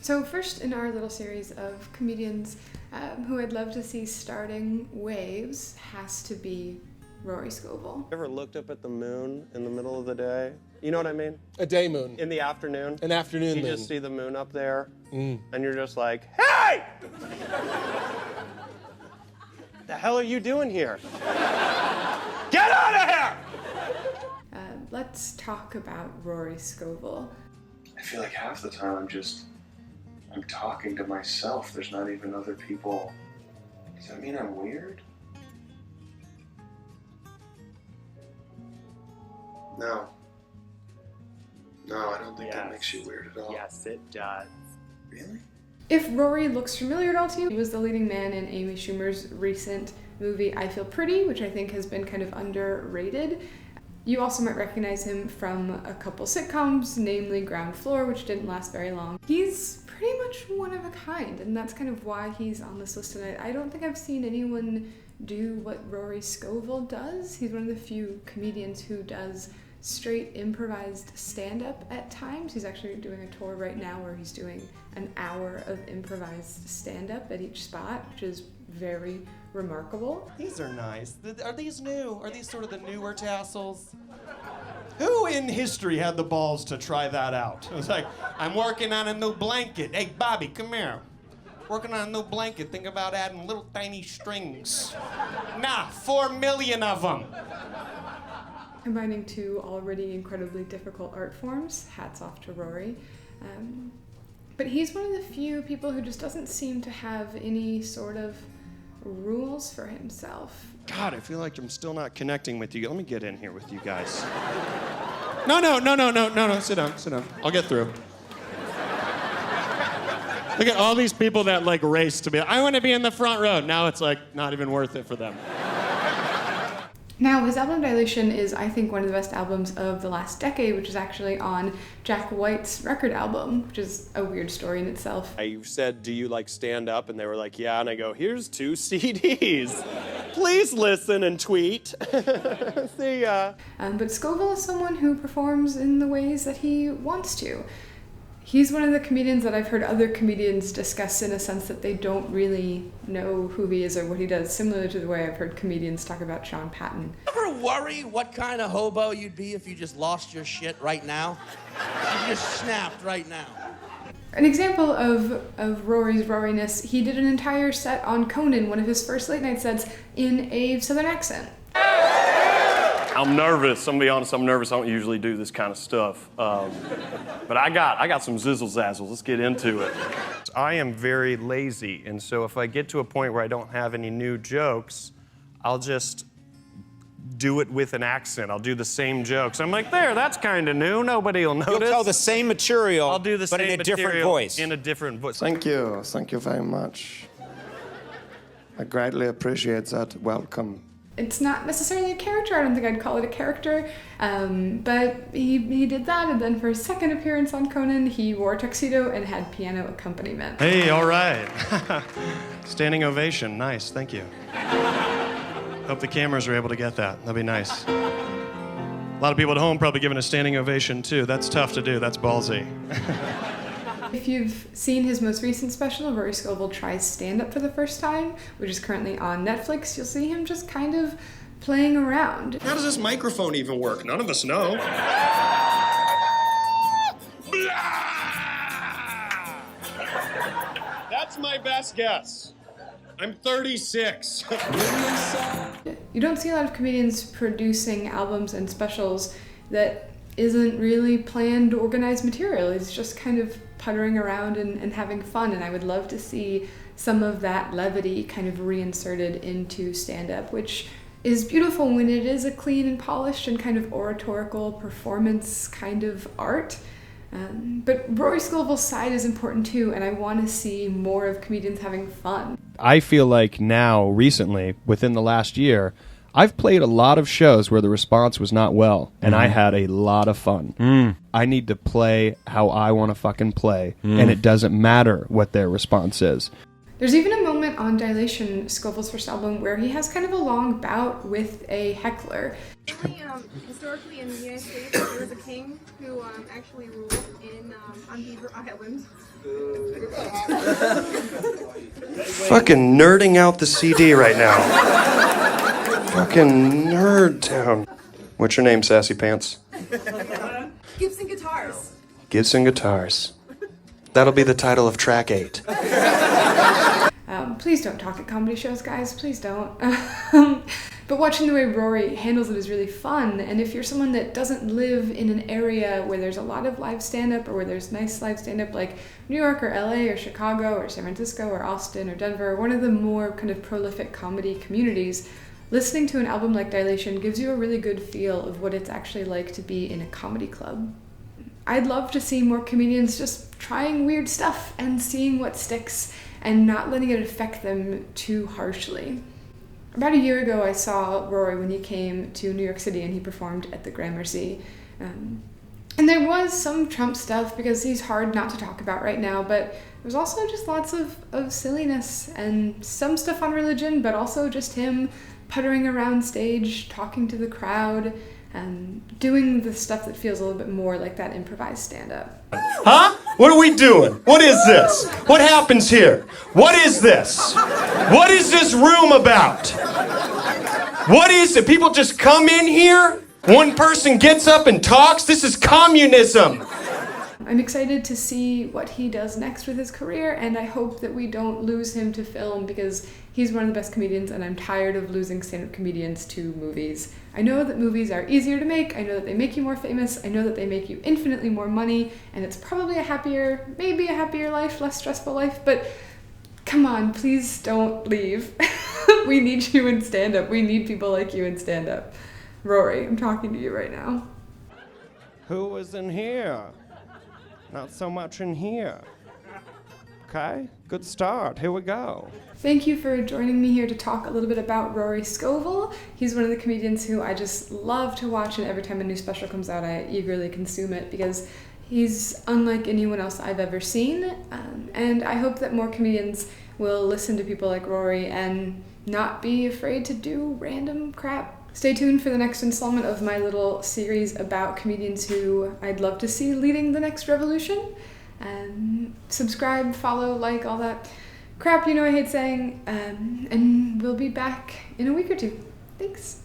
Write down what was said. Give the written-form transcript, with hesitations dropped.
So first in our little series of comedians who I'd love to see starting waves has to be Rory Scovel. Ever looked up at the moon in the middle of the day? You know what I mean? A day moon. In the afternoon. An afternoon moon. You just see the moon up there, and you're just like, hey! The hell are you doing here? Get out of here! Let's talk about Rory Scovel. I feel like half the time I'm talking to myself. There's not even other people. Does that mean I'm weird? No. No, I don't think that makes you weird at all. Yes, it does. Really? If Rory looks familiar at all to you, he was the leading man in Amy Schumer's recent movie I Feel Pretty, which I think has been kind of underrated. You also might recognize him from a couple sitcoms, namely Ground Floor, which didn't last very long. He's pretty much one of a kind, and that's kind of why he's on this list tonight. I don't think I've seen anyone do what Rory Scovel does. He's one of the few comedians who does straight improvised stand-up at times. He's actually doing a tour right now where he's doing an hour of improvised stand-up at each spot, which is very remarkable. These are nice. Are these new? Are these sort of the newer tassels? Who in history had the balls to try that out? It was like, I'm working on a new blanket. Hey, Bobby, come here. Working on a new blanket. Think about adding little tiny strings. Nah, 4 million of them. Combining two already incredibly difficult art forms, hats off to Rory. But he's one of the few people who just doesn't seem to have any sort of rules for himself. God, I feel like I'm still not connecting with you. Let me get in here with you guys. No. Sit down. I'll get through. Look at all these people that like race to be, I want to be in the front row. Now it's like not even worth it for them. Now, his album Dilation is, I think, one of the best albums of the last decade, which is actually on Jack White's record album, which is a weird story in itself. I said, do you like stand up? And they were like, yeah. And I go, here's 2 CDs. Please listen and tweet. See ya. But Scovel is someone who performs in the ways that he wants to. He's one of the comedians that I've heard other comedians discuss in a sense that they don't really know who he is or what he does, similar to the way I've heard comedians talk about Sean Patton. Ever worry what kind of hobo you'd be if you just lost your shit right now? If you just snapped right now. An example of Rory's Roriness, he did an entire set on Conan, one of his first late night sets, in a Southern accent. I'm nervous. I'm gonna be honest, I'm nervous. I don't usually do this kind of stuff. But I got some zizzle zazzle. Let's get into it. I am very lazy, and so if I get to a point where I don't have any new jokes, I'll just do it with an accent. I'll do the same jokes. I'm like, there, that's kind of new. Nobody will notice. You'll tell the same material, I'll do the but same in a different voice. In a different voice. Thank you very much. I greatly appreciate that welcome. It's not necessarily a character. I don't think I'd call it a character. But he did that, and then for his second appearance on Conan, he wore a tuxedo and had piano accompaniment. Hey, all right. Standing ovation. Nice, thank you. Hope the cameras are able to get that. That'd be nice. A lot of people at home probably giving a standing ovation, too. That's tough to do. That's ballsy. If you've seen his most recent special, Rory Scovel Tries Stand-Up for the First Time, which is currently on Netflix, you'll see him just kind of playing around. How does this microphone even work? None of us know. That's my best guess. I'm 36. You don't see a lot of comedians producing albums and specials that isn't really planned, organized material. It's just kind of puttering around and having fun, and I would love to see some of that levity kind of reinserted into stand-up, which is beautiful when it is a clean and polished and kind of oratorical performance kind of art. But Rory Scovel's side is important too, and I want to see more of comedians having fun. I feel like now, recently, within the last year, I've played a lot of shows where the response was not well, and I had a lot of fun. I need to play how I want to fucking play, and it doesn't matter what their response is. There's even a moment on Dilation, Scovel's first album, where he has kind of a long bout with a heckler. Historically in the United States, there was a king who actually ruled on Beaver Island. Fucking nerding out the CD right now. Fucking nerd town. What's your name, Sassy Pants? Gibson Guitars. Gibson Guitars. That'll be the title of track 8. Please don't talk at comedy shows, guys. Please don't. But watching the way Rory handles it is really fun. And if you're someone that doesn't live in an area where there's a lot of live stand-up or where there's nice live stand-up like New York or LA or Chicago or San Francisco or Austin or Denver, one of the more kind of prolific comedy communities, listening to an album like Dilation gives you a really good feel of what it's actually like to be in a comedy club. I'd love to see more comedians just trying weird stuff and seeing what sticks and not letting it affect them too harshly. About a year ago, I saw Rory when he came to New York City and he performed at the Gramercy. And there was some Trump stuff because he's hard not to talk about right now, but there was also just lots of silliness and some stuff on religion, but also just him puttering around stage, talking to the crowd, and doing the stuff that feels a little bit more like that improvised stand-up. Huh? What are we doing? What is this? What happens here? What is this? What is this room about? What is it? People just come in here? One person gets up and talks? This is communism. I'm excited to see what he does next with his career, and I hope that we don't lose him to film because he's one of the best comedians, and I'm tired of losing stand-up comedians to movies. I know that movies are easier to make, I know that they make you more famous, I know that they make you infinitely more money, and it's probably maybe a happier life, less stressful life, but come on, please don't leave. We need you in stand-up. We need people like you in stand-up. Rory, I'm talking to you right now. Who is in here? Not so much in here. Okay, good start. Here we go. Thank you for joining me here to talk a little bit about Rory Scovel. He's one of the comedians who I just love to watch, and every time a new special comes out, I eagerly consume it because he's unlike anyone else I've ever seen. And I hope that more comedians will listen to people like Rory and not be afraid to do random crap. Stay tuned for the next installment of my little series about comedians who I'd love to see leading the next revolution. Subscribe, follow, like, all that crap you know I hate saying. And we'll be back in a week or two. Thanks.